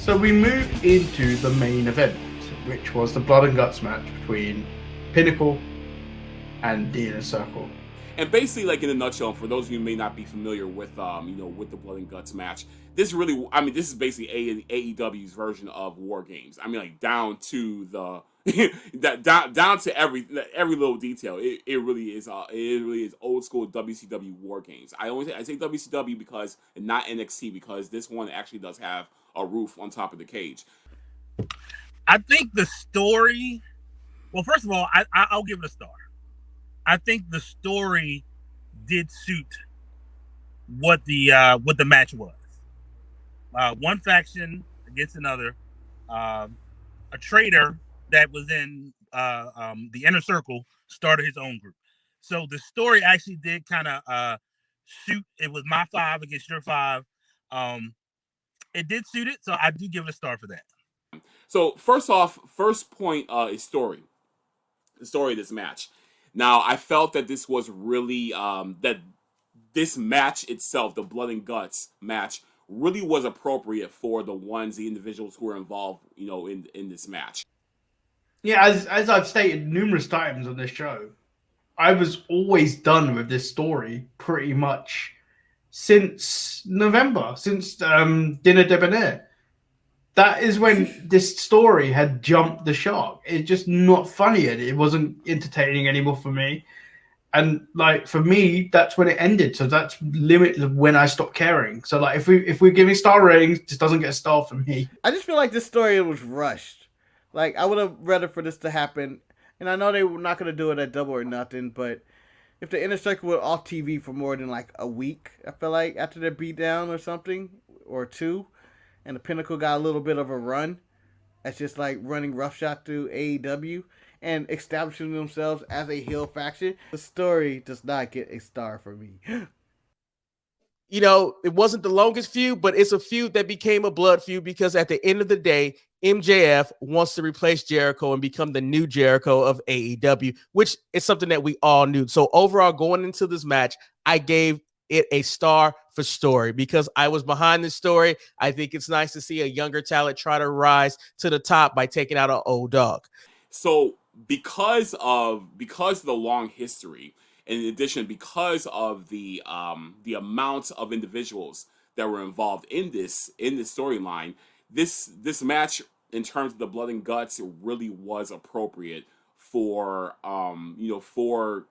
So we move into the main event, which was the blood and guts match between Pinnacle and the Inner Circle. And basically, like in a nutshell, for those of you who may not be familiar with, with the Blood and Guts match, this really, I mean, this is basically AEW's version of War Games. I mean, like down to the down to every little detail. It really is. It really is old school WCW War Games. I say WCW because and not NXT because this one actually does have a roof on top of the cage. I think the story. Well, first of all, I'll give it a star. I think the story did suit what the match was. One faction against another. A traitor that was in the Inner Circle started his own group. So the story actually did kind of suit. It was my 5 against your 5. It did suit it, so I do give it a star for that. So first point is story. The story of this match. Now, I felt that this was really that this match itself, the Blood and Guts match, really was appropriate for the individuals who were involved, in this match. Yeah, as I've stated numerous times on this show, I was always done with this story pretty much since November, since Dinner Debonair. That is when this story had jumped the shark. It's just not funny. It wasn't entertaining anymore for me. And like for me, that's when it ended. So that's limited when I stopped caring. So like if we're giving star ratings, it just doesn't get a star for me. I just feel like this story was rushed. Like I would have rather for this to happen. And I know they were not going to do it at Double or Nothing, but if the Inner Circle were off TV for more than like a week, I feel like after their beatdown or something, or 2, and the Pinnacle got a little bit of a run, that's just like running roughshod through AEW and establishing themselves as a heel faction, the story does not get a star for me. You know, it wasn't the longest feud, but it's a feud that became a blood feud because at the end of the day, MJF wants to replace Jericho and become the new Jericho of AEW, which is something that we all knew. So overall, going into this match, I gave it a star for story because I was behind this story. I think it's nice to see a younger talent try to rise to the top by taking out an old dog. So because of the long history, and in addition, because of the amount of individuals that were involved in this storyline, this match in terms of the Blood and Guts, it really was appropriate for for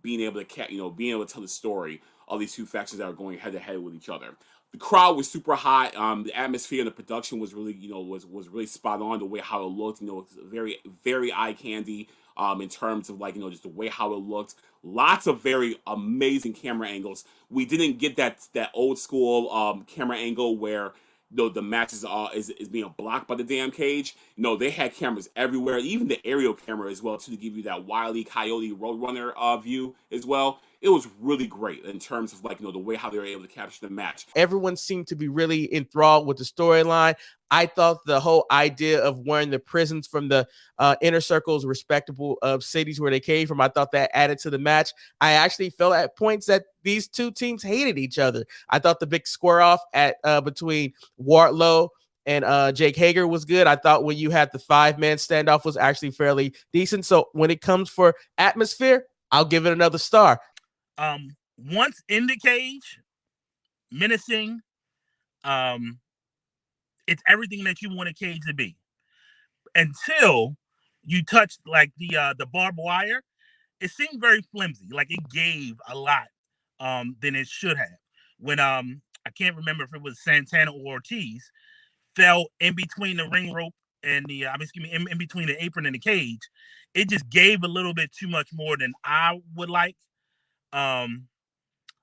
being able to tell the story of these two factions that are going head to head with each other. The crowd was super hot. The atmosphere and the production was really, was really spot on. The way how it looked, very, very eye candy. In terms of just the way how it looked, lots of very amazing camera angles. We didn't get that old school camera angle where the match is being blocked by the damn cage. No, they had cameras everywhere, even the aerial camera as well, too, to give you that Wile E. Coyote Roadrunner view as well. It was really great in terms of the way how they were able to capture the match. Everyone seemed to be really enthralled with the storyline. I thought the whole idea of wearing the prisons from the Inner Circle's respectable cities where they came from, I thought that added to the match. I actually felt at points that these two teams hated each other. I thought the big square off at between Wardlow and Jake Hager was good. I thought when you had the 5-man standoff was actually fairly decent. So when it comes for atmosphere, I'll give it another star. Once in the cage, menacing, it's everything that you want a cage to be. Until you touched like the barbed wire, it seemed very flimsy. Like it gave a lot than it should have. When I can't remember if it was Santana or Ortiz fell in between the ring rope and the in between the apron and the cage, it just gave a little bit too much more than I would like.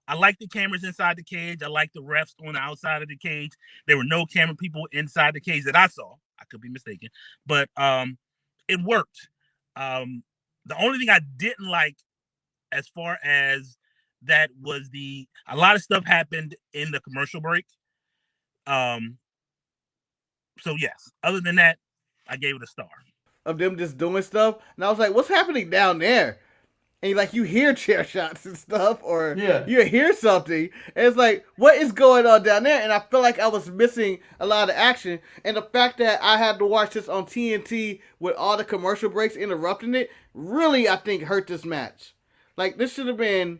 I like the cameras inside the cage. I like the refs on the outside of the cage. There were no camera people inside the cage that I saw. I could be mistaken, but it worked. The only thing I didn't like as far as that was a lot of stuff happened in the commercial break. So yes, other than that, I gave it a star. Of them just doing stuff, and I was like, what's happening down there? and like you hear chair shots and stuff, or Yeah. you hear something, and it's like, what is going on down there? And I feel like I was missing a lot of action, and the fact that I had to watch this on TNT with all the commercial breaks interrupting it really, I think, hurt this match. Like, this should have been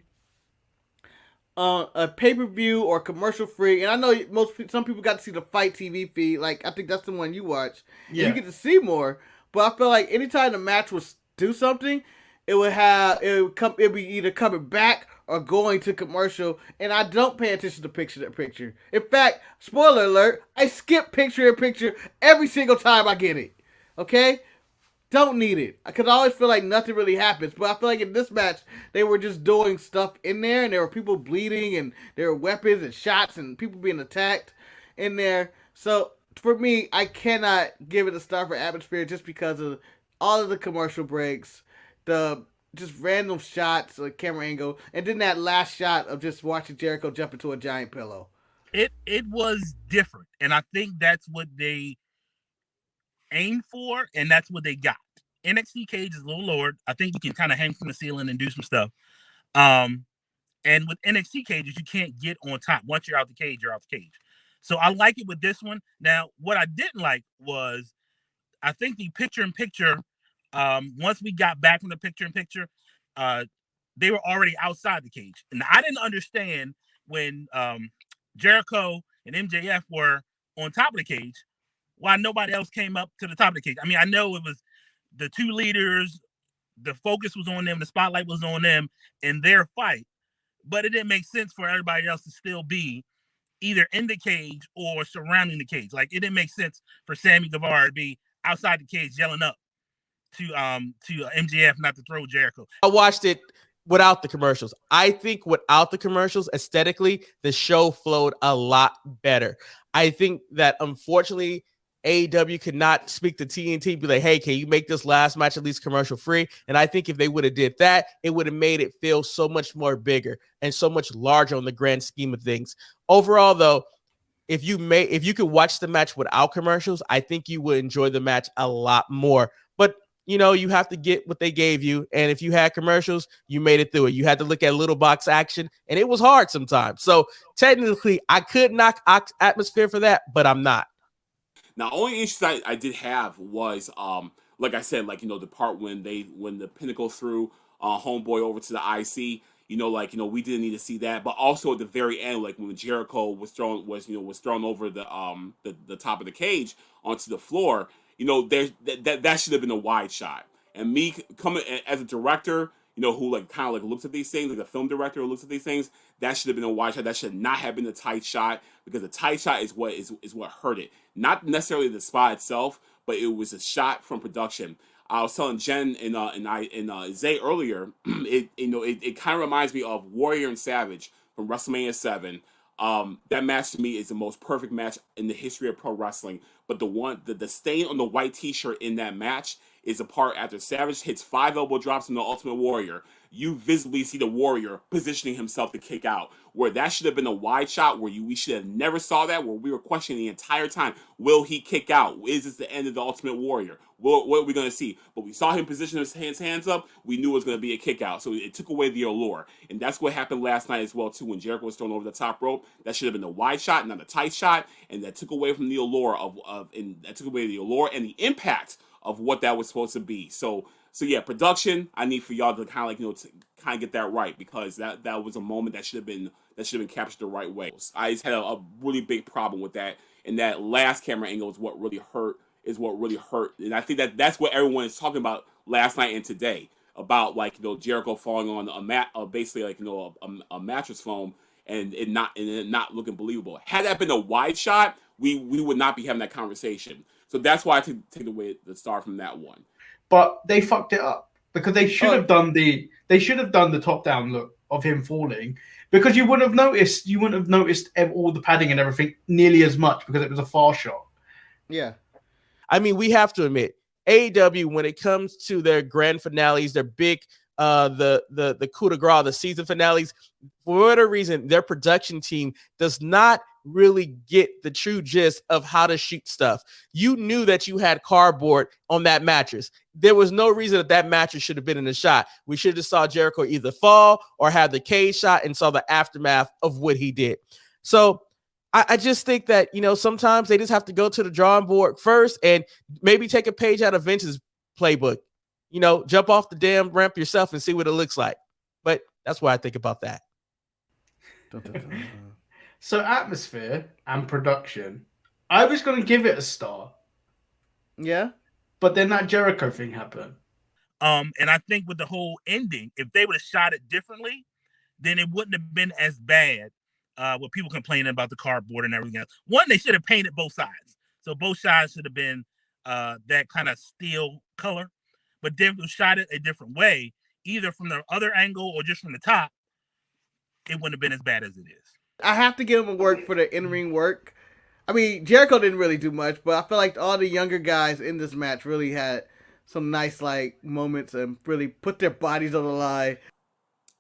a pay-per-view or commercial free, and I know some people got to see the Fight TV feed. Like, I think that's the one you watch. Yeah. And you get to see more, but I feel like anytime the match was do something, it would be either coming back or going to commercial, and I don't pay attention to picture. In fact, spoiler alert, I skip picture in picture every single time I get it. Okay? Don't need it. Because I always feel like nothing really happens. But I feel like in this match, they were just doing stuff in there, and there were people bleeding, and there were weapons and shots, and people being attacked in there. So, for me, I cannot give it a star for atmosphere just because of all of the commercial breaks, the just random shots, like camera angle, and then that last shot of just watching Jericho jump into a giant pillow. It was different, and I think that's what they aimed for, and that's what they got. NXT cage is a little lower. I think you can kind of hang from the ceiling and do some stuff. And with NXT cages, you can't get on top. Once you're out the cage, you're out the cage. So I like it with this one. Now, what I didn't like was, I think the picture-in-picture, once we got back from the picture-in-picture, they were already outside the cage. And I didn't understand when Jericho and MJF were on top of the cage, why nobody else came up to the top of the cage. I mean, I know it was the two leaders, the focus was on them, the spotlight was on them in their fight, but it didn't make sense for everybody else to still be either in the cage or surrounding the cage. Like, it didn't make sense for Sammy Guevara to be outside the cage yelling up to MJF not to throw Jericho. I watched it without the commercials. I think without the commercials, aesthetically, the show flowed a lot better. I think that, unfortunately, AEW could not speak to TNT, be like, hey, can you make this last match at least commercial free? And I think if they would have did that, it would have made it feel so much more bigger and so much larger on the grand scheme of things. Overall, though, if you could watch the match without commercials, I think you would enjoy the match a lot more. But you have to get what they gave you. And if you had commercials, you made it through it. You had to look at little box action, and it was hard sometimes. So technically, I could knock atmosphere for that, but I'm not. Now, only issue I did have was, like I said, like, the part when the Pinnacle threw Homeboy over to the IC, we didn't need to see that. But also at the very end, like when Jericho was thrown over the top of the cage onto the floor, that should have been a wide shot. And me coming as a director, who like kind of like looks at these things, like a film director who looks at these things, that should have been a wide shot. That should not have been a tight shot, because the tight shot is what hurt it. Not necessarily the spot itself, but it was a shot from production. I was telling Jen and Zay earlier, it kind of reminds me of Warrior and Savage from WrestleMania 7. That match to me is the most perfect match in the history of pro wrestling. But the stain on the white T-shirt in that match is a part after Savage hits 5 elbow drops from the Ultimate Warrior. You visibly see the Warrior positioning himself to kick out. Where that should have been a wide shot, where we should have never saw that, where we were questioning the entire time, will he kick out? Is this the end of the Ultimate Warrior? What are we going to see? But we saw him position his hands up. We knew it was going to be a kick out. So it took away the allure. And that's what happened last night as well, too, when Jericho was thrown over the top rope. That should have been a wide shot, not a tight shot. And that took away from the allure and the impact of what that was supposed to be. So yeah, production, I need for y'all to kind of like, to kind of get that right, because that was a moment that should have been captured the right way. I just had a really big problem with that, and that last camera angle is what really hurt. And I think that's what everyone is talking about last night and today, about like Jericho falling on a mat, basically like a mattress foam, and it not looking believable. Had that been a wide shot, we would not be having that conversation. So that's why I take away the star from that one. But they fucked it up, because they should have done the top down look of him falling, because you wouldn't have noticed all the padding and everything nearly as much, because it was a far shot. Yeah. I mean, we have to admit, AEW, when it comes to their grand finales, their big the coup de grace, the season finales, for whatever reason, their production team does not really get the true gist of how to shoot stuff. You knew that you had cardboard on that mattress. There was no reason that mattress should have been in the shot. We should have saw Jericho either fall or have the cage shot and saw the aftermath of what he did. So I just think that, sometimes they just have to go to the drawing board first and maybe take a page out of Vince's playbook. Jump off the damn ramp yourself and see what it looks like. But that's what I think about that. So atmosphere and production, I was going to give it a star. Yeah. But then that Jericho thing happened. And I think with the whole ending, if they would have shot it differently, then it wouldn't have been as bad with people complaining about the cardboard and everything else. One, they should have painted both sides. So both sides should have been that kind of steel color. But they shot it a different way, either from the other angle or just from the top, it wouldn't have been as bad as it is. I have to give him a work for the in-ring work. I mean, Jericho didn't really do much, but I feel like all the younger guys in this match really had some nice moments and really put their bodies on the line.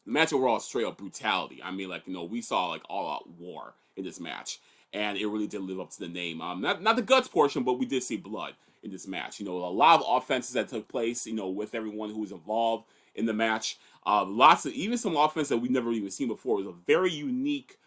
The match overall is straight up brutality. I mean, we saw all out war in this match, and it really did live up to the name. Not the guts portion, but we did see blood in this match. A lot of offenses that took place, with everyone who was involved in the match. Even some offense that we've never even seen before. It was a very unique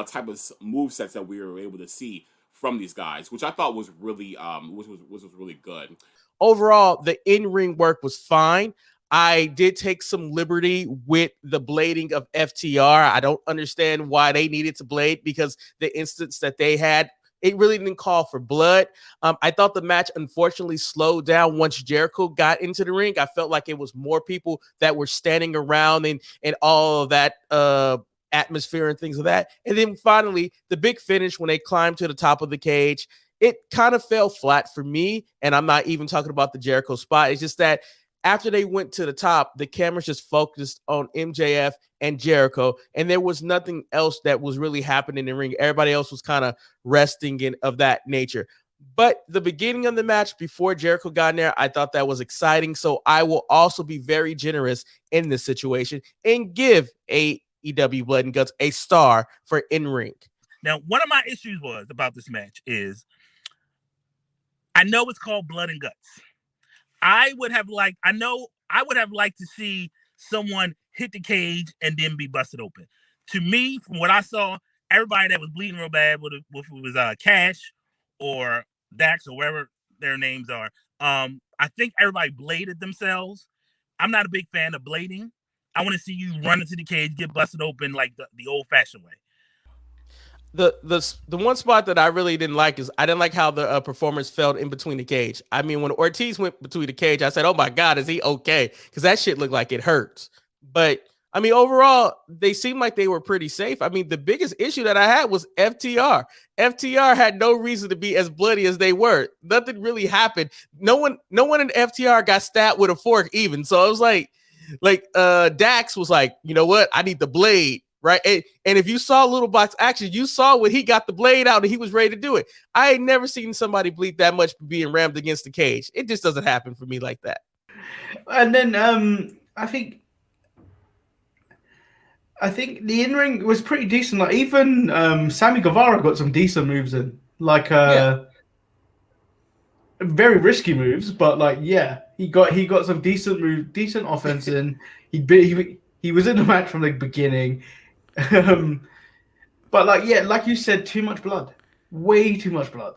type of move sets that we were able to see from these guys, which I thought was really was really good. Overall, the in-ring work was fine. I did take some liberty with the blading of FTR. I don't understand why they needed to blade, because the instance that they had, it really didn't call for blood. I thought the match unfortunately slowed down once Jericho got into the ring. I felt like it was more people that were standing around and all of that atmosphere and things of that. And then finally, the big finish when they climbed to the top of the cage, it kind of fell flat for me. And I'm not even talking about the Jericho spot. It's just that after they went to the top, the cameras just focused on MJF and Jericho, and there was nothing else that was really happening in the ring. Everybody else was kind of resting and of that nature. But the beginning of the match before Jericho got in there, I thought that was exciting. So I will also be very generous in this situation and give AEW Blood and Guts a star for in-ring. Now, one of my issues about this match is I know it's called Blood and Guts. I would have liked to see someone hit the cage and then be busted open. To me, from what I saw, everybody that was bleeding real bad, whether it was Cash or Dax or whatever their names are, I think everybody bladed themselves. I'm not a big fan of blading. I want to see you run into the cage, get busted open like the old-fashioned way. The one spot that I really didn't like is I didn't like how the performers felt in between the cage. I mean, when Ortiz went between the cage, I said, oh my God, is he okay? Because that shit looked like it hurts. But I mean, overall, they seemed like they were pretty safe. I mean, the biggest issue that I had was FTR. FTR had no reason to be as bloody as they were. Nothing really happened. No one in FTR got stabbed with a fork even. So it was like Dax was like, you know what? I need the blade. Right. And if you saw Little Box action, you saw when he got the blade out and he was ready to do it. I ain't never seen somebody bleed that much for being rammed against the cage. It just doesn't happen for me like that. And then I think the in-ring was pretty decent. Like even Sammy Guevara got some decent moves in. Very risky moves, but he got some decent offense in. He was in the match from the beginning. But like you said, too much blood, way too much blood.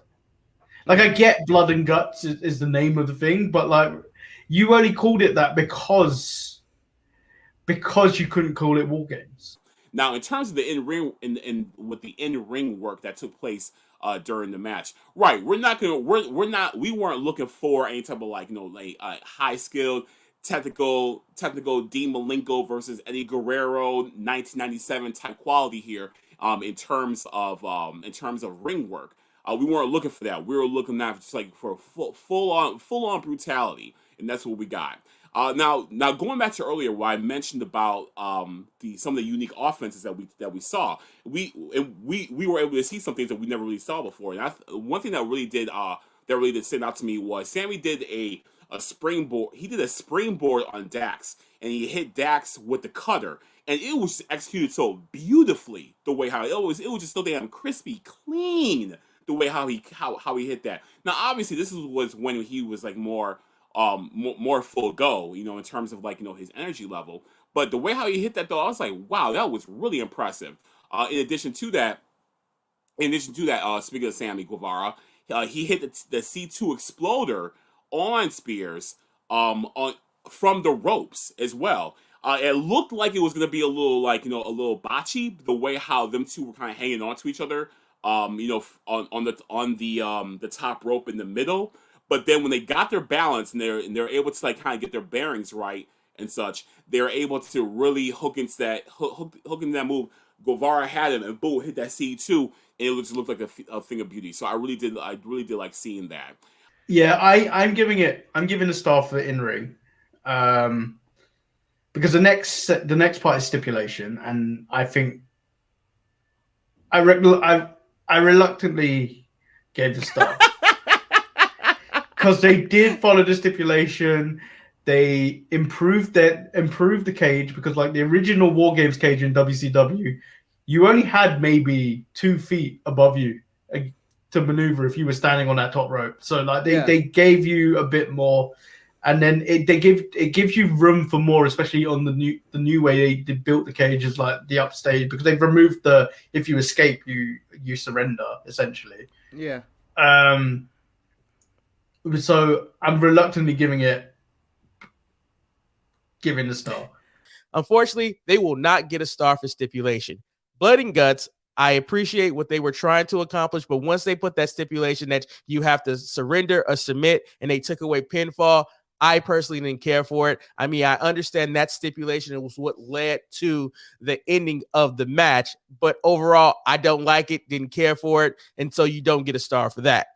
I get Blood and Guts is the name of the thing, but you only called it that because you couldn't call it War Games. Now, in terms of the in-ring with the in-ring work that took place during the match, right? We weren't looking for any type of high-skilled technical Dean Malenko versus Eddie Guerrero 1997 type quality here in terms of ring work. We weren't looking for that. We were looking at just for full on brutality, and that's what we got. Now going back to earlier where I mentioned about some of the unique offenses that we saw, we were able to see some things that we never really saw before. And one thing that really did stand out to me was Sammy did a springboard. He did a springboard on Dax, and he hit Dax with the cutter, and it was executed so beautifully. The way how it was just so damn crispy, clean. The way how he hit that. Now, obviously, was when he was like more full go, in terms of like his energy level. But the way how he hit that though, I was like, wow, that was really impressive. In addition to that, speaking of Sammy Guevara, he hit the C2 exploder on Spears from the ropes as well. It looked like it was going to be a little like a little botchy, the way how them two were kind of hanging on to each other, on the top rope in the middle. But then when they got their balance and they're able to like kind of get their bearings right and such, they're able to really hook into that move. Guevara had him and boom, hit that C2, and it just looked like a thing of beauty. So I really did like seeing that. Yeah, I'm giving a star for in ring, because the next part is stipulation, and I think I reluctantly gave the star because they did follow the stipulation. They improved the cage, because like the original War Games cage in WCW, you only had maybe 2 feet above you to maneuver if you were standing on that top rope. So like they gave you a bit more, and then it gives you room for more, especially on the new way they built the cages, like the upstage, because they've removed the if you escape you surrender essentially. Yeah. So I'm reluctantly giving the star. Unfortunately, they will not get a star for stipulation. Blood and Guts, I appreciate what they were trying to accomplish, but once they put that stipulation that you have to surrender or submit, and they took away pinfall, I personally didn't care for it. I mean, I understand that stipulation. It was what led to the ending of the match, but overall, I don't like it, didn't care for it, and so you don't get a star for that.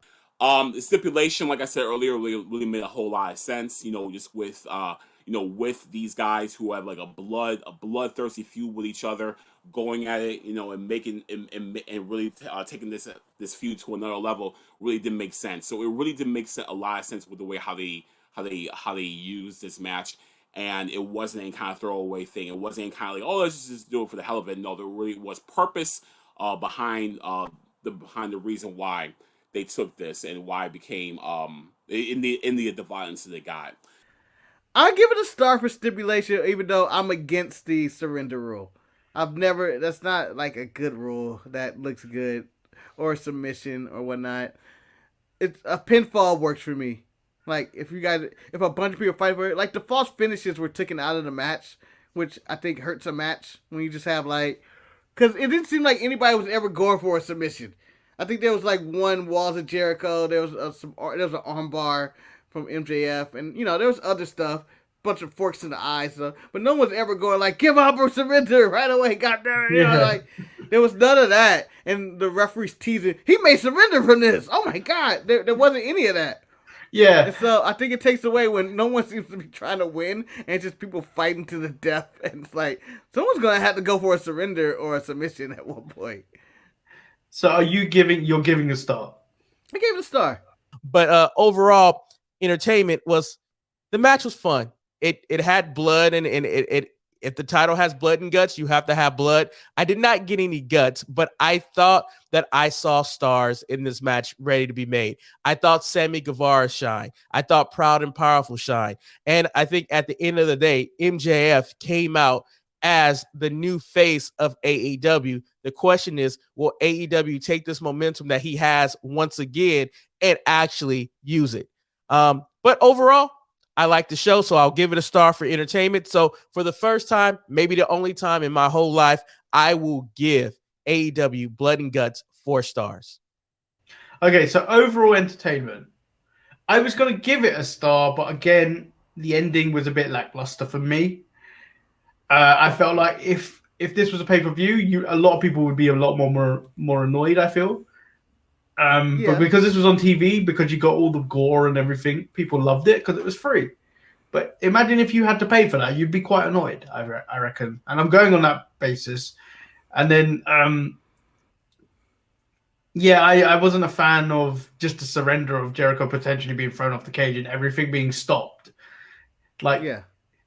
The stipulation, like I said earlier, really made a whole lot of sense, just with with these guys who have like a bloodthirsty feud with each other, going at it, and making and really taking this feud to another level, really didn't make sense. So it really did make a lot of sense with the way how they used this match, and it wasn't any kind of throwaway thing. It wasn't any kind of like, oh, let's just do it for the hell of it. No, there really was purpose behind the reason why they took this and why it became in the violence that they got. I'll give it a star for stipulation, even though I'm against the surrender rule. That's not like a good rule that looks good, or submission or whatnot. It's a pinfall works for me. Like if a bunch of people fight for it, like the false finishes were taken out of the match, which I think hurts a match when you just have because it didn't seem like anybody was ever going for a submission. I think there was like one Walls of Jericho. There was an armbar from MJF, and there was other stuff, bunch of forks in the eyes, but no one's ever going like give up or surrender right away. Goddamn, there was none of that, and the referee's teasing he may surrender from this. Oh my god, there wasn't any of that. Yeah, and so I think it takes away when no one seems to be trying to win, and it's just people fighting to the death, and it's like someone's gonna have to go for a surrender or a submission at one point. So you're giving a star? I gave it a star. But overall, entertainment the match was fun. It had blood, and it if the title has blood and guts, you have to have blood. I did not get any guts, but I thought that I saw stars in this match ready to be made. I thought Sammy Guevara shine. I thought Proud and Powerful shine. And I think at the end of the day, MJF came out as the new face of AEW. The question is, will AEW take this momentum that he has once again and actually use it? But overall, I like the show, so I'll give it a star for entertainment. So for the first time, maybe the only time in my whole life, I will give AEW Blood and Guts 4 stars. Okay, so overall entertainment, I was going to give it a star, but again, the ending was a bit lackluster for me. I felt like if this was a pay-per-view, a lot of people would be a lot more annoyed, I feel. But because this was on TV, because you got all the gore and everything, people loved it because it was free. But imagine if you had to pay for that, you'd be quite annoyed, I reckon. And I'm going on that basis. And then Yeah, I wasn't a fan of just the surrender of Jericho potentially being thrown off the cage and everything being stopped. Like, Yeah.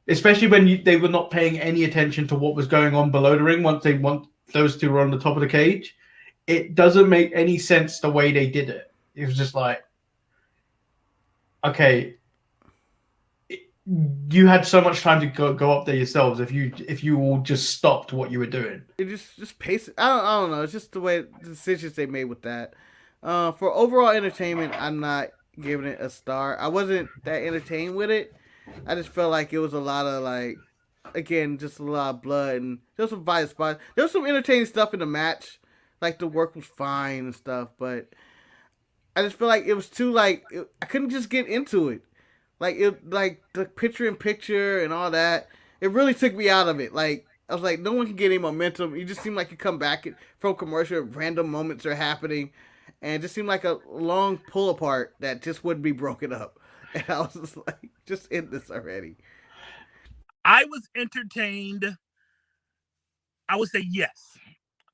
especially when they were not paying any attention to what was going on below the ring once those two were on the top of the cage. It doesn't make any sense the way they did it. It was just like, okay, you had so much time to go up there yourselves if you all just stopped what you were doing. It just pace it. I don't know. It's just the way the decisions they made with that. For overall entertainment, I'm not giving it a star. I wasn't that entertained with it. I just felt like it was a lot of like, again, just a lot of blood and there was some violent spots. There was some entertaining stuff in the match, like the work was fine and stuff. But I just feel like it was too I couldn't just get into it. Like the picture in picture and all that. It really took me out of it. Like I was like, no one can get any momentum. You just seem like you come back from commercial, random moments are happening, and it just seemed like a long pull apart that just wouldn't be broken up. And I was just like, just end this already. I was entertained. I would say yes.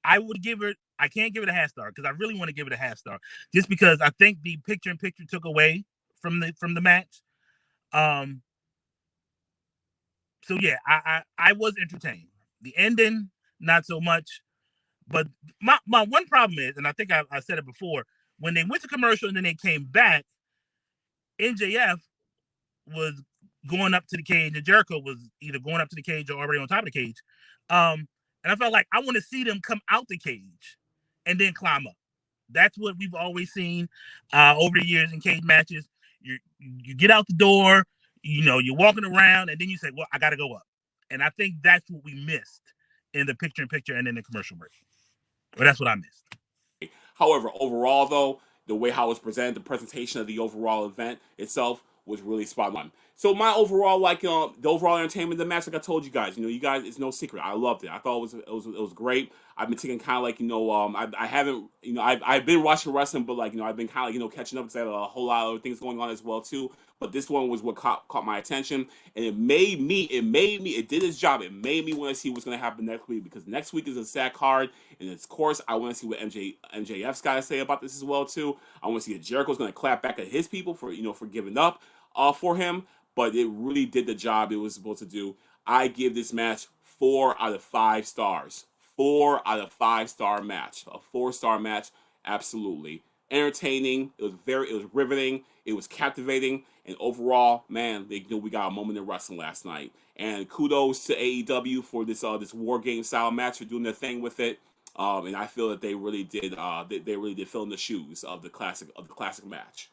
I would give it. I can't give it a half star because I really want to give it a half star, just because I think the picture in picture took away from the match. So yeah, I was entertained. The ending, not so much. But my one problem is, and I think I said it before, when they went to commercial and then they came back, MJF was going up to the cage and Jericho was either going up to the cage or already on top of the cage. And I felt like I want to see them come out the cage and then climb up. That's what we've always seen over the years in cage matches. You get out the door, you're walking around, and then you say, well, I got to go up. And I think that's what we missed in the picture-in-picture and in the commercial break. Well, that's what I missed. However, overall, though, the way how it was presented, the presentation of the overall event itself was really spot on. So my overall, the overall entertainment of the match, like I told you guys, it's no secret. I loved it. I thought it was great. I've been taking kind of I haven't, I've been watching wrestling, but I've been kind of catching up because I had a whole lot of things going on as well too. But this one was what caught my attention, and it did its job. It made me want to see what's going to happen next week, because next week is a sad card, and of course I want to see what MJF's got to say about this as well too. I want to see if Jericho's going to clap back at his people for giving up for him. But it really did the job it was supposed to do. I give this match 4 out of 5 stars. 4 out of 5 star match. A 4-star match, absolutely. Entertaining. It was riveting. It was captivating. And overall, man, we got a moment in wrestling last night. And kudos to AEW for this war game style match, for doing their thing with it. And I feel that they really did. They really did fill in the shoes of the classic match.